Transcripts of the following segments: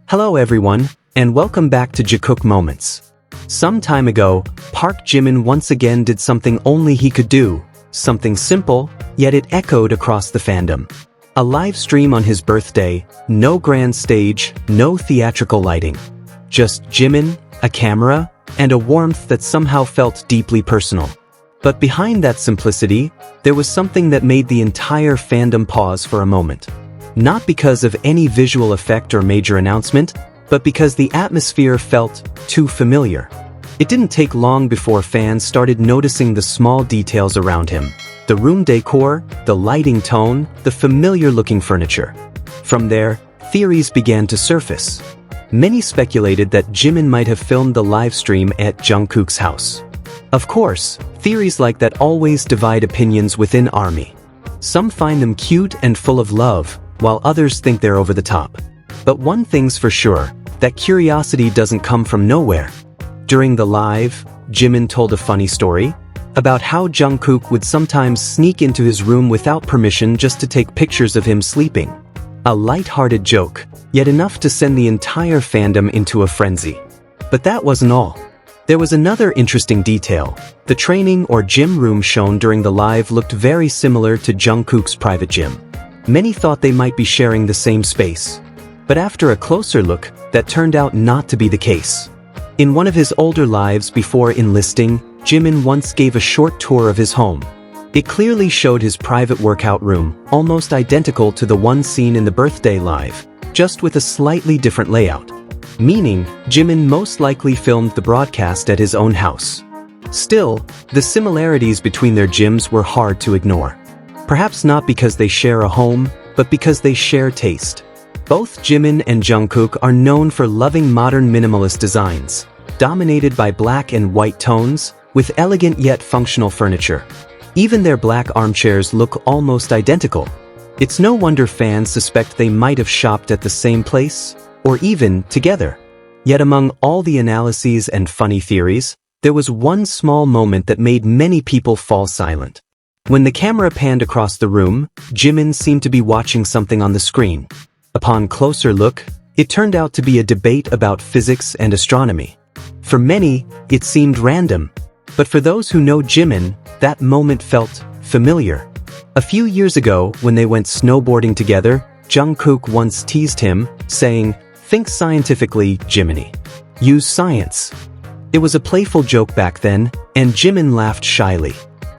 Hello everyone, and welcome back to Jikook Moments. Some time ago, Park Jimin once again did something only he could do, something simple, yet it echoed across the fandom. A live stream on his birthday, no grand stage, no theatrical lighting. Just Jimin, a camera, and a warmth that somehow felt deeply personal. But behind that simplicity, there was something that made the entire fandom pause for a moment. Not because of any visual effect or major announcement, but because the atmosphere felt too familiar. It didn't take long before fans started noticing the small details around him. The room decor, the lighting tone, the familiar-looking furniture. From there, theories began to surface. Many speculated that Jimin might have filmed the livestream at Jungkook's house. Of course, theories like that always divide opinions within ARMY. Some find them cute and full of love, while others think they're over the top. But one thing's for sure, that curiosity doesn't come from nowhere. During the live, Jimin told a funny story about how Jungkook would sometimes sneak into his room without permission just to take pictures of him sleeping. A light-hearted joke, yet enough to send the entire fandom into a frenzy. But that wasn't all. There was another interesting detail. The training or gym room shown during the live looked very similar to Jungkook's private gym. Many thought they might be sharing the same space. But after a closer look, that turned out not to be the case. In one of his older lives before enlisting, Jimin once gave a short tour of his home. It clearly showed his private workout room, almost identical to the one seen in the birthday live, just with a slightly different layout. Meaning, Jimin most likely filmed the broadcast at his own house. Still, the similarities between their gyms were hard to ignore. Perhaps not because they share a home, but because they share taste. Both Jimin and Jungkook are known for loving modern minimalist designs, dominated by black and white tones, with elegant yet functional furniture. Even their black armchairs look almost identical. It's no wonder fans suspect they might have shopped at the same place, or even together. Yet among all the analyses and funny theories, there was one small moment that made many people fall silent. When the camera panned across the room, Jimin seemed to be watching something on the screen. Upon closer look, it turned out to be a debate about physics and astronomy. For many, it seemed random. But for those who know Jimin, that moment felt familiar. A few years ago, when they went snowboarding together, Jungkook once teased him, saying, "Think scientifically, Jiminy. Use science." It was a playful joke back then, and Jimin laughed shyly.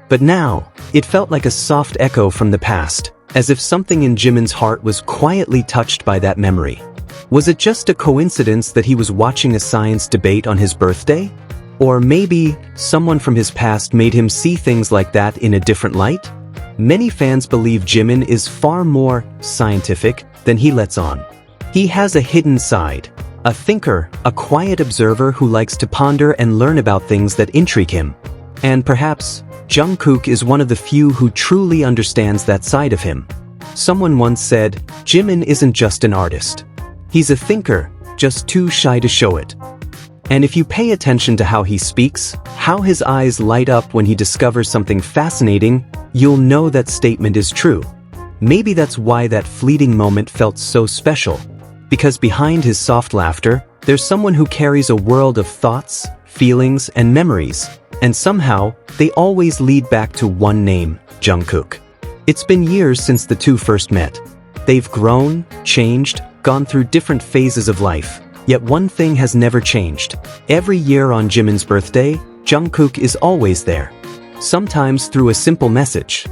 But now, it felt like a soft echo from the past, as if something in Jimin's heart was quietly touched by that memory. Was it just a coincidence that he was watching a science debate on his birthday? Or maybe someone from his past made him see things like that in a different light? Many fans believe Jimin is far more scientific than he lets on. He has a hidden side, a thinker, a quiet observer who likes to ponder and learn about things that intrigue him. And perhaps, Jungkook is one of the few who truly understands that side of him. Someone once said, Jimin isn't just an artist. He's a thinker, just too shy to show it. And if you pay attention to how he speaks, how his eyes light up when he discovers something fascinating, you'll know that statement is true. Maybe that's why that fleeting moment felt so special. Because behind his soft laughter, there's someone who carries a world of thoughts, feelings, and memories. And somehow, they always lead back to one name, Jungkook. It's been years since the two first met. They've grown, changed, gone through different phases of life. Yet one thing has never changed. Every year on Jimin's birthday, Jungkook is always there. Sometimes through a simple message.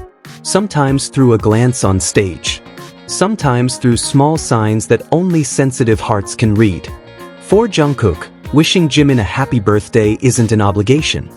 Sometimes through a glance on stage. Sometimes through small signs that only sensitive hearts can read. For Jungkook, wishing Jimin a happy birthday isn't an obligation.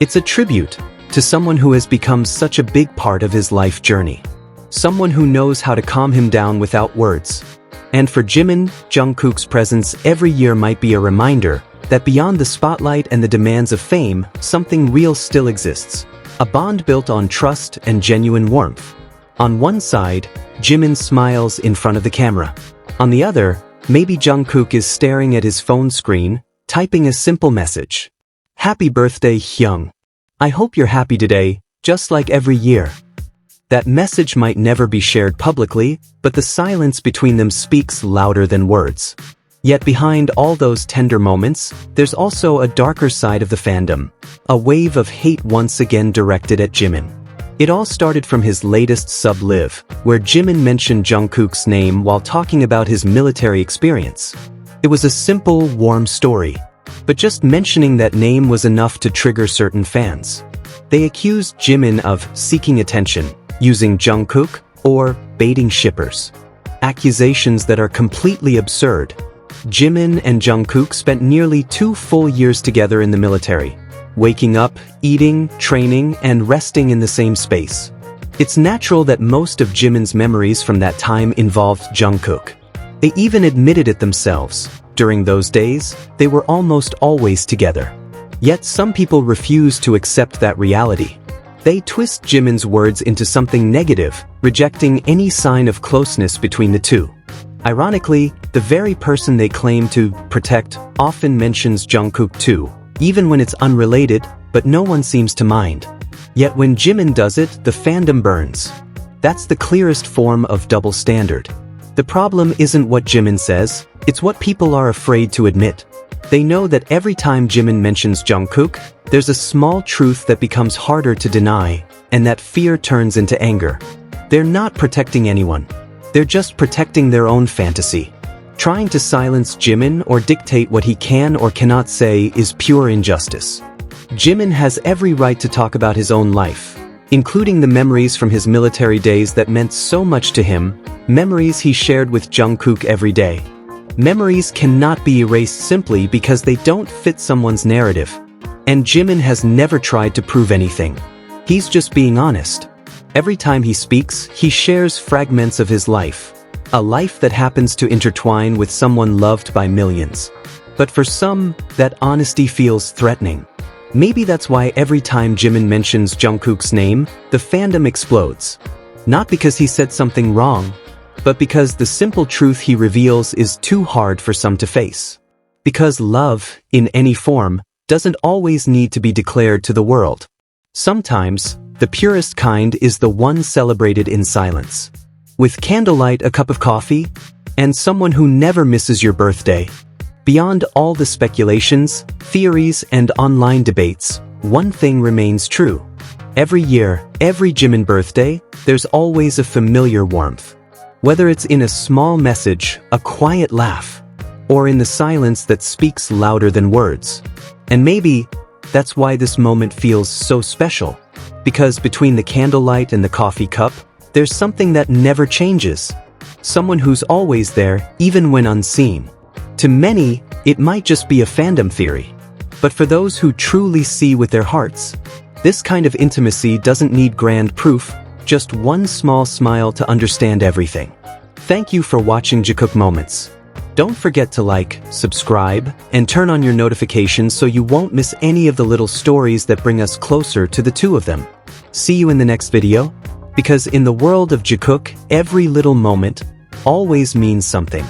It's a tribute to someone who has become such a big part of his life journey. Someone who knows how to calm him down without words. And for Jimin, Jungkook's presence every year might be a reminder that beyond the spotlight and the demands of fame, something real still exists. A bond built on trust and genuine warmth. On one side, Jimin smiles in front of the camera. On the other, maybe Jungkook is staring at his phone screen, typing a simple message. Happy birthday, Hyung. I hope you're happy today, just like every year. That message might never be shared publicly, but the silence between them speaks louder than words. Yet behind all those tender moments, there's also a darker side of the fandom. A wave of hate once again directed at Jimin. It all started from his latest sub-live, where Jimin mentioned Jungkook's name while talking about his military experience. It was a simple, warm story, but just mentioning that name was enough to trigger certain fans. They accused Jimin of seeking attention, using Jungkook, or baiting shippers. Accusations that are completely absurd. Jimin and Jungkook spent nearly 2 full years together in the military, waking up, eating, training, and resting in the same space. It's natural that most of Jimin's memories from that time involved Jungkook. They even admitted it themselves. During those days, they were almost always together. Yet some people refuse to accept that reality. They twist Jimin's words into something negative, rejecting any sign of closeness between the two. Ironically, the very person they claim to protect often mentions Jungkook too, even when it's unrelated, but no one seems to mind. Yet when Jimin does it, the fandom burns. That's the clearest form of double standard. The problem isn't what Jimin says, it's what people are afraid to admit. They know that every time Jimin mentions Jungkook, there's a small truth that becomes harder to deny, and that fear turns into anger. They're not protecting anyone. They're just protecting their own fantasy. Trying to silence Jimin or dictate what he can or cannot say is pure injustice. Jimin has every right to talk about his own life, including the memories from his military days that meant so much to him, memories he shared with Jungkook every day. Memories cannot be erased simply because they don't fit someone's narrative. And Jimin has never tried to prove anything. He's just being honest. Every time he speaks, he shares fragments of his life. A life that happens to intertwine with someone loved by millions. But for some, that honesty feels threatening. Maybe that's why every time Jimin mentions Jungkook's name, the fandom explodes. Not because he said something wrong, but because the simple truth he reveals is too hard for some to face. Because love, in any form, doesn't always need to be declared to the world. Sometimes, the purest kind is the one celebrated in silence. With candlelight, a cup of coffee, and someone who never misses your birthday. Beyond all the speculations, theories, and online debates, one thing remains true. Every year, every Jimin birthday, there's always a familiar warmth. Whether it's in a small message, a quiet laugh, or in the silence that speaks louder than words. And maybe that's why this moment feels so special. Because between the candlelight and the coffee cup, there's something that never changes. Someone who's always there, even when unseen. To many, it might just be a fandom theory. But for those who truly see with their hearts, this kind of intimacy doesn't need grand proof, just one small smile to understand everything. Thank you for watching Jikook Moments. Don't forget to like, subscribe, and turn on your notifications so you won't miss any of the little stories that bring us closer to the two of them. See you in the next video, because in the world of Jikook, every little moment always means something.